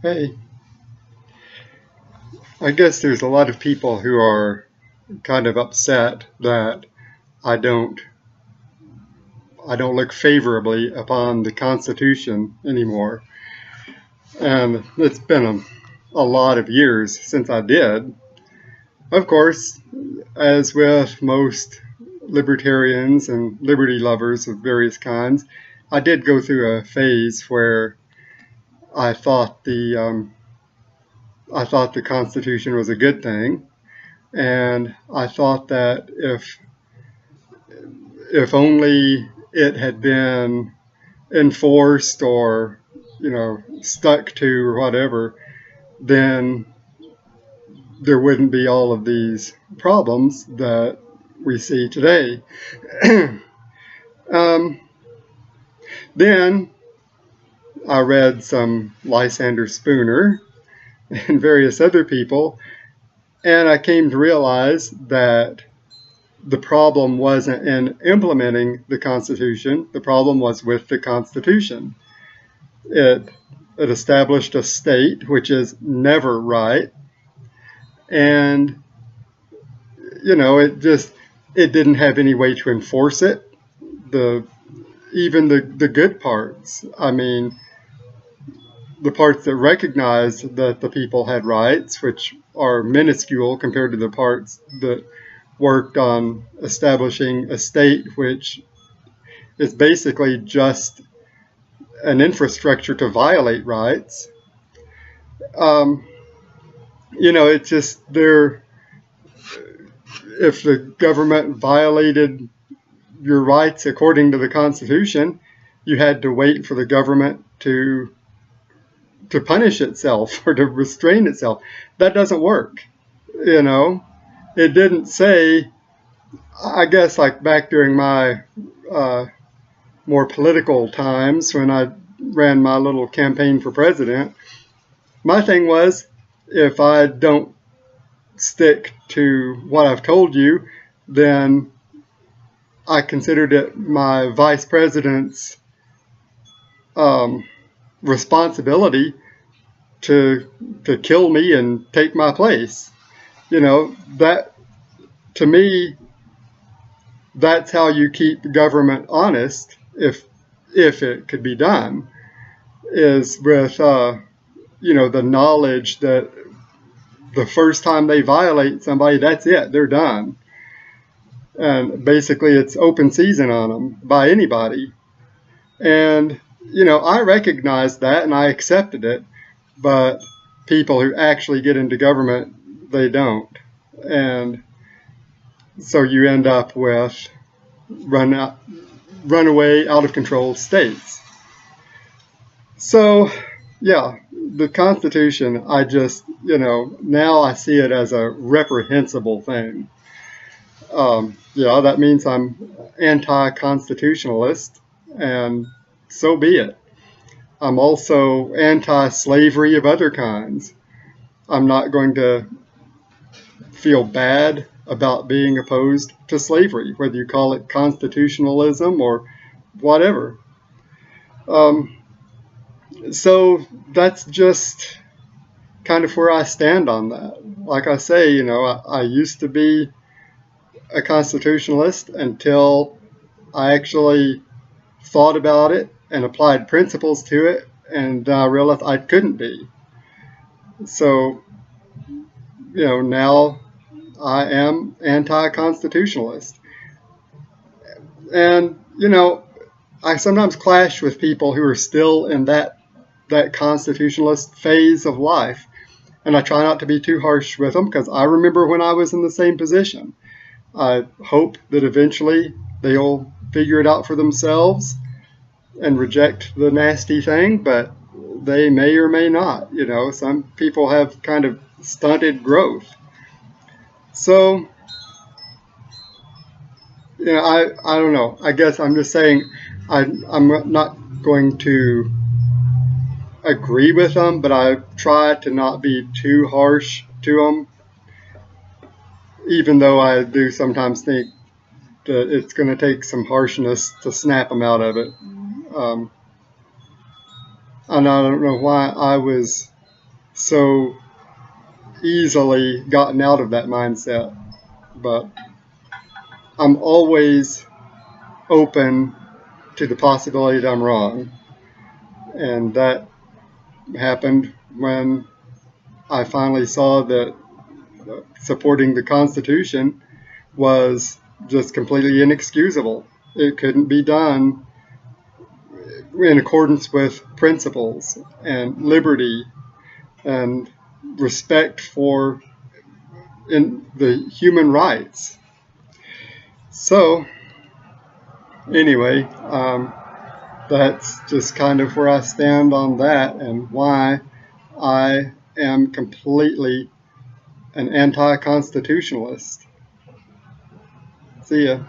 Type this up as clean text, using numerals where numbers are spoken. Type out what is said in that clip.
Hey, I guess there's a lot of people who are kind of upset that I don't I don't look favorably upon the Constitution anymore. And it's been a lot of years since I did. Of course, as with most libertarians and liberty lovers of various kinds, I did go through a phase where I thought the I thought the Constitution was a good thing, and I thought that if only it had been enforced or stuck to or whatever, then there wouldn't be all of these problems that we see today. um, then I read some Lysander Spooner and various other people, and I came to realize that the problem wasn't in implementing the Constitution. The problem was with the Constitution. It established a state, which is never right, and it didn't have any way to enforce it. Even the good parts. I mean, the parts that recognized that the people had rights, which are minuscule compared to the parts that worked on establishing a state which is basically just an infrastructure to violate rights. It's just there. If the government violated your rights according to the Constitution, you had to wait for the government to punish itself or to restrain itself. That doesn't work. It didn't say, I guess, like back during my more political times when I ran my little campaign for president, my thing was, if I don't stick to what I've told you, then I considered it my vice president's responsibility to kill me and take my place. That, to me, that's how you keep government honest, if it could be done, is with the knowledge that the first time they violate somebody, that's it, they're done. And basically it's open season on them by anybody. And I recognized that and I accepted it, but people who actually get into government, they don't. And so you end up with runaway, out of control states. So, yeah, the Constitution, I just, now I see it as a reprehensible thing. That means I'm anti-constitutionalist, and so be it. I'm also anti-slavery of other kinds. I'm not going to feel bad about being opposed to slavery, whether you call it constitutionalism or whatever. So that's just kind of where I stand on that. Like I say, I used to be a constitutionalist until I actually thought about it and applied principles to it, and I realized I couldn't be. So, now I am anti-constitutionalist. And, I sometimes clash with people who are still in that constitutionalist phase of life. And I try not to be too harsh with them, because I remember when I was in the same position. I hope that eventually they'll figure it out for themselves and reject the nasty thing, but they may or may not. Some people have kind of stunted growth. So, I don't know. I guess I'm just saying I'm not going to agree with them, but I try to not be too harsh to them, even though I do sometimes think that it's going to take some harshness to snap them out of it. And I don't know why I was so easily gotten out of that mindset. But I'm always open to the possibility that I'm wrong. And that happened when I finally saw that supporting the Constitution was just completely inexcusable. It couldn't be done in accordance with principles and liberty and respect for the human rights. So anyway, that's just kind of where I stand on that and why I am completely an anti-constitutionalist. See ya.